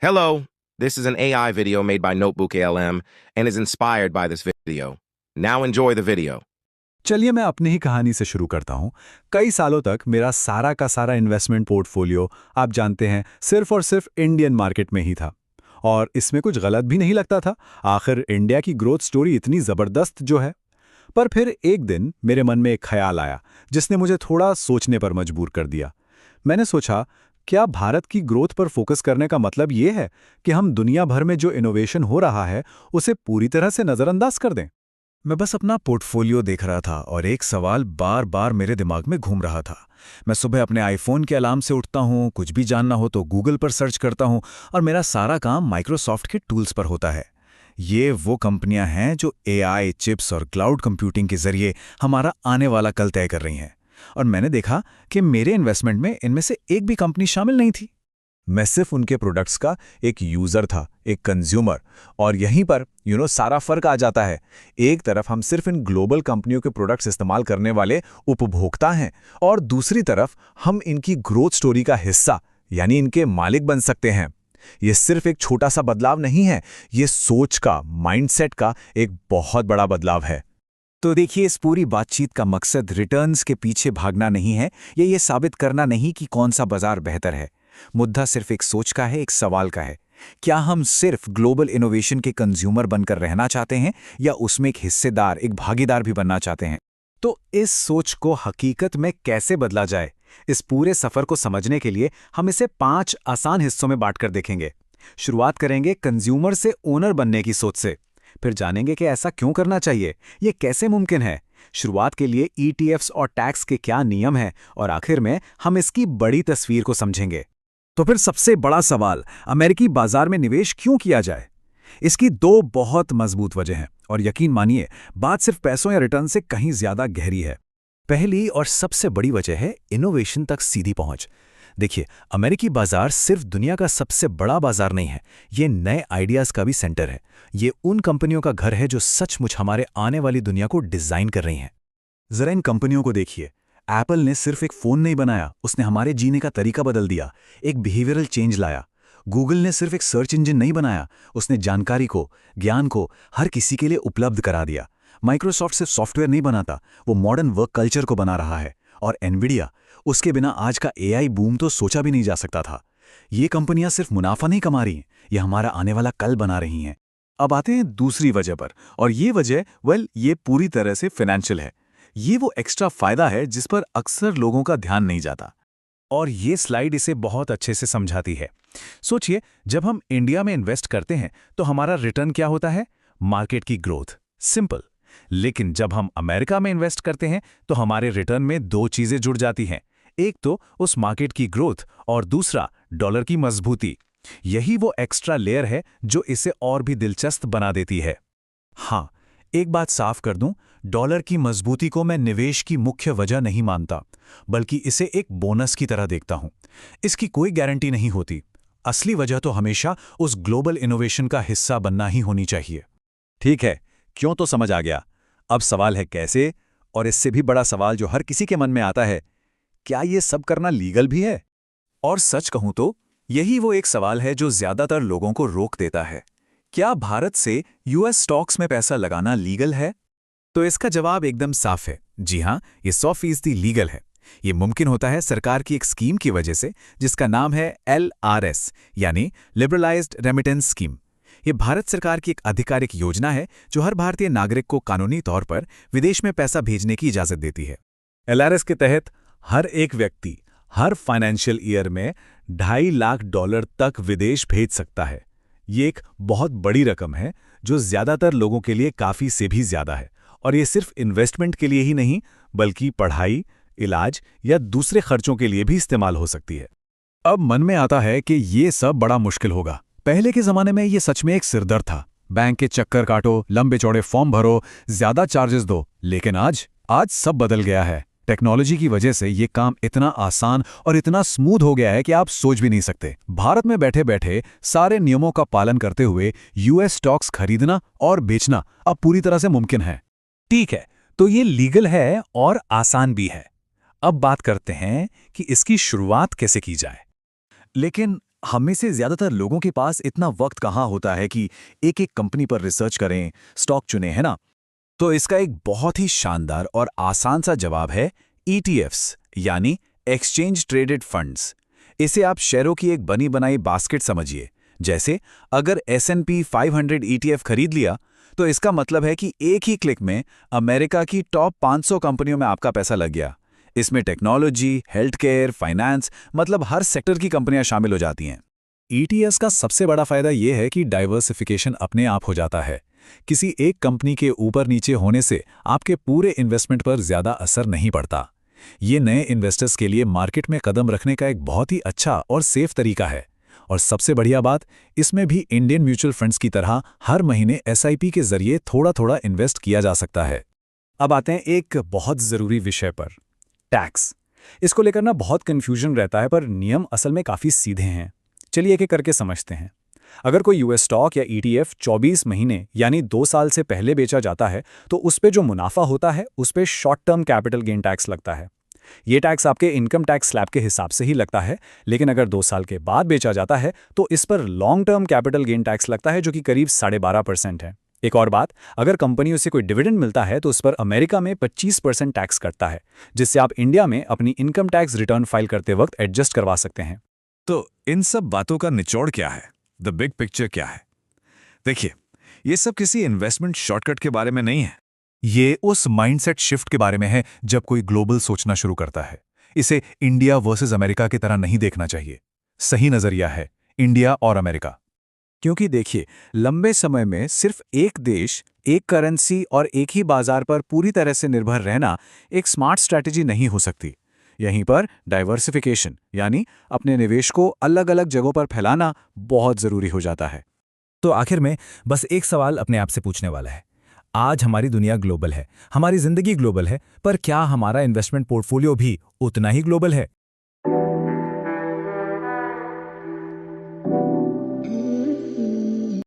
Hello, this is an AI video made by Notebook ALM and is inspired by this video. Now enjoy the video. चलिए मैं अपनी ही कहानी से शुरू करता हूँ। कई सालों तक मेरा सारा का सारा इन्वेस्टमेंट पोर्टफोलियो आप जानते हैं सिर्फ और सिर्फ इंडियन मार्केट में ही था। और इसमें कुछ गलत भी नहीं लगता था, आखिर इंडिया की ग्रोथ स्टोरी इतनी ज़बरदस्त जो है। पर फिर एक दिन मेरे मन में एक ख्याल आया जिसने मुझे थोड़ा सोचने पर मजबूर कर दिया। मैंने सोचा, क्या भारत की ग्रोथ पर फोकस करने का मतलब ये है कि हम दुनिया भर में जो इनोवेशन हो रहा है उसे पूरी तरह से नज़रअंदाज कर दें? मैं बस अपना पोर्टफोलियो देख रहा था और एक सवाल बार बार मेरे दिमाग में घूम रहा था। मैं सुबह अपने आईफोन के अलार्म से उठता हूँ, कुछ भी जानना हो तो गूगल पर सर्च करता हूँ और मेरा सारा काम माइक्रोसॉफ्ट के टूल्स पर होता है। ये वो कंपनियां हैं जो एआई, चिप्स और क्लाउड कंप्यूटिंग के जरिए हमारा आने वाला कल तय कर रही हैं। और मैंने देखा कि मेरे इन्वेस्टमेंट में इनमें से एक भी कंपनी शामिल नहीं थी। मैं सिर्फ उनके प्रोडक्ट्स का एक यूज़र था, एक कंज्यूमर। और यहीं पर सारा फर्क आ जाता है। एक तरफ हम सिर्फ इन ग्लोबल कंपनियों के प्रोडक्ट्स इस्तेमाल करने वाले उपभोक्ता हैं और दूसरी तरफ हम इनकी ग्रोथ स्टोरी का हिस्सा यानी इनके मालिक बन सकते हैं। ये सिर्फ एक छोटा सा बदलाव नहीं है, ये सोच का, माइंडसेट का एक बहुत बड़ा बदलाव है। तो देखिए, इस पूरी बातचीत का मकसद रिटर्न्स के पीछे भागना नहीं है, ये साबित करना नहीं कि कौन सा बाजार बेहतर है। मुद्दा सिर्फ एक सोच का है, एक सवाल का है। क्या हम सिर्फ ग्लोबल इनोवेशन के कंज्यूमर बनकर रहना चाहते हैं या उसमें एक हिस्सेदार, एक भागीदार भी बनना चाहते हैं? तो इस सोच को हकीकत में कैसे बदला जाए, इस पूरे सफर को समझने के लिए हम इसे 5 आसान हिस्सों में बांटकर देखेंगे। शुरुआत करेंगे कंज्यूमर से ओनर बनने की सोच से, फिर जानेंगे कि ऐसा क्यों करना चाहिए, ये कैसे मुमकिन है। शुरुआत के लिए ईटीएफ्स और टैक्स के क्या नियम हैं और आखिर में हम इसकी बड़ी तस्वीर को समझेंगे। तो फिर सबसे बड़ा सवाल, अमेरिकी बाजार में निवेश क्यों किया जाए? इसकी 2 बहुत मजबूत वजह हैं और यकीन मानिए, बात सिर्फ पैसों या रिटर्न से कहीं ज्यादा गहरी है। पहली और सबसे बड़ी वजह है इनोवेशन तक सीधी पहुंच। देखिए, अमेरिकी बाजार सिर्फ दुनिया का सबसे बड़ा बाजार नहीं है, ये नए आइडियाज का भी सेंटर है। ये उन कंपनियों का घर है जो सचमुच हमारे आने वाली दुनिया को डिजाइन कर रही हैं। जरा इन कंपनियों को देखिए। एप्पल ने सिर्फ एक फोन नहीं बनाया, उसने हमारे जीने का तरीका बदल दिया, एक बिहेवियरल चेंज लाया। गूगल ने सिर्फ एक सर्च इंजन नहीं बनाया, उसने जानकारी को, ज्ञान को हर किसी के लिए उपलब्ध करा दिया। माइक्रोसॉफ्ट सिर्फ सॉफ्टवेयर नहीं बनाता, वो मॉडर्न वर्क कल्चर को बना रहा है। और एनवीडिया, उसके बिना आज का एआई बूम तो सोचा भी नहीं जा सकता था। ये कंपनियां सिर्फ मुनाफा नहीं कमा रही हैं, ये हमारा आने वाला कल बना रही हैं। अब आते हैं दूसरी वजह पर, और ये वजह ये पूरी तरह से फाइनेंशियल है। ये वो एक्स्ट्रा फायदा है जिस पर अक्सर लोगों का ध्यान नहीं जाता, और ये स्लाइड इसे बहुत अच्छे से समझाती है। सोचिए, जब हम इंडिया में इन्वेस्ट करते हैं तो हमारा रिटर्न क्या होता है? मार्केट की ग्रोथ, सिंपल। लेकिन जब हम अमेरिका में इन्वेस्ट करते हैं तो हमारे रिटर्न में 2 चीजें जुड़ जाती हैं। एक तो उस मार्केट की ग्रोथ और दूसरा डॉलर की मजबूती। यही वो एक्स्ट्रा लेयर है जो इसे और भी दिलचस्प बना देती है। हाँ, एक बात साफ कर दूं, डॉलर की मजबूती को मैं निवेश की मुख्य वजह नहीं मानता, बल्कि इसे एक बोनस की तरह देखता हूं। इसकी कोई गारंटी नहीं होती। असली वजह तो हमेशा उस ग्लोबल इनोवेशन का हिस्सा बनना ही होनी चाहिए। ठीक है, क्यों तो समझ आ गया। अब सवाल है कैसे, और इससे भी बड़ा सवाल जो हर किसी के मन में आता है, क्या ये सब करना लीगल भी है? और सच कहूं तो यही वो एक सवाल है जो ज्यादातर लोगों को रोक देता है। क्या भारत से यूएस स्टॉक्स में पैसा लगाना लीगल है? तो इसका जवाब एकदम साफ है। जी हां, ये 100% लीगल है। ये मुमकिन होता है सरकार की एक स्कीम की वजह से, जिसका नाम है LRS यानी लिबरलाइज्ड रेमिटेंस स्कीम। ये भारत सरकार की एक आधिकारिक योजना है जो हर भारतीय नागरिक को कानूनी तौर पर विदेश में पैसा भेजने की इजाजत देती है। LRS के तहत हर एक व्यक्ति हर फाइनेंशियल ईयर में $2.5 लाख तक विदेश भेज सकता है। ये एक बहुत बड़ी रकम है जो ज्यादातर लोगों के लिए काफी से भी ज्यादा है, और ये सिर्फ इन्वेस्टमेंट के लिए ही नहीं बल्कि पढ़ाई, इलाज या दूसरे खर्चों के लिए भी इस्तेमाल हो सकती है। अब मन में आता है कि ये सब बड़ा मुश्किल होगा। पहले के जमाने में ये सच में एक सिरदर्द था। बैंक के चक्कर काटो, लंबे चौड़े फॉर्म भरो, ज्यादा चार्जेस दो। लेकिन आज सब बदल गया है। टेक्नोलॉजी की वजह से ये काम इतना आसान और इतना स्मूथ हो गया है कि आप सोच भी नहीं सकते। भारत में बैठे बैठे सारे नियमों का पालन करते हुए यूएस स्टॉक्स खरीदना और बेचना अब पूरी तरह से मुमकिन है। ठीक है, तो ये लीगल है और आसान भी है। अब बात करते हैं कि इसकी शुरुआत कैसे की जाए। लेकिन हम में से ज़्यादातर लोगों के पास इतना वक्त कहाँ होता है कि एक-एक कंपनी पर रिसर्च करें, स्टॉक चुनें, है ना? तो इसका एक बहुत ही शानदार और आसान सा जवाब है ETFs, यानी एक्सचेंज ट्रेडेड फंड्स। इसे आप शेयरों की एक बनी बनाई बास्केट समझिए। जैसे अगर S&P 500 ETF खरीद लिया, तो इसका मतलब है कि एक ही क्लिक में अमेरिका की टॉप 500 कंपनियों में आपका पैसा लग गया। इसमें टेक्नोलॉजी, हेल्थ केयर, फाइनेंस, मतलब हर सेक्टर की कंपनियां शामिल हो जाती हैं। ETFs का सबसे बड़ा फायदा यह है कि डाइवर्सिफिकेशन अपने आप हो जाता है। किसी एक कंपनी के ऊपर नीचे होने से आपके पूरे इन्वेस्टमेंट पर ज्यादा असर नहीं पड़ता। ये नए इन्वेस्टर्स के लिए मार्केट में कदम रखने का एक बहुत ही अच्छा और सेफ तरीका है। और सबसे बढ़िया बात, इसमें भी इंडियन म्यूचुअल फंड्स की तरह हर महीने SIP के जरिए थोड़ा थोड़ा इन्वेस्ट किया जा सकता है। अब आते हैं एक बहुत ज़रूरी विषय पर, टैक्स। इसको लेकर ना बहुत कन्फ्यूजन रहता है, पर नियम असल में काफ़ी सीधे हैं। चलिए एक एक करके समझते हैं। अगर कोई US स्टॉक या ETF 24 महीने यानी 2 साल से पहले बेचा जाता है, तो उस पे जो मुनाफा होता है उस पे short term capital gain tax लगता है। ये टैक्स आपके इनकम टैक्स स्लैब के हिसाब से ही लगता है, लेकिन अगर 2 साल के बाद बेचा जाता है तो इस पर long term capital gain tax लगता है, जो कि करीब 12.5% है। एक और बात, अगर कंपनियों से कोई डिविडेंड मिलता है तो उस पर अमेरिका में 25% टैक्स कटता है, जिससे आप इंडिया में अपनी इनकम टैक्स रिटर्न फाइल करते वक्त एडजस्ट करवा सकते हैं। तो इन सब बातों का निचोड़ क्या है? द बिग पिक्चर क्या है? देखिए, ये सब किसी इन्वेस्टमेंट शॉर्टकट के बारे में नहीं है। ये उस माइंडसेट शिफ्ट के बारे में है जब कोई ग्लोबल सोचना शुरू करता है। इसे इंडिया वर्सेस अमेरिका की तरह नहीं देखना चाहिए। सही नजरिया है इंडिया और अमेरिका। क्योंकि देखिए, लंबे समय में सिर्फ एक देश, एक करेंसी और एक ही बाजार पर पूरी तरह से निर्भर रहना एक स्मार्ट स्ट्रैटेजी नहीं हो सकती। यहीं पर डाइवर्सिफिकेशन, यानी अपने निवेश को अलग अलग जगहों पर फैलाना बहुत ज़रूरी हो जाता है। तो आखिर में बस एक सवाल अपने आप से पूछने वाला है। आज हमारी दुनिया ग्लोबल है, हमारी जिंदगी ग्लोबल है, पर क्या हमारा इन्वेस्टमेंट पोर्टफोलियो भी उतना ही ग्लोबल है?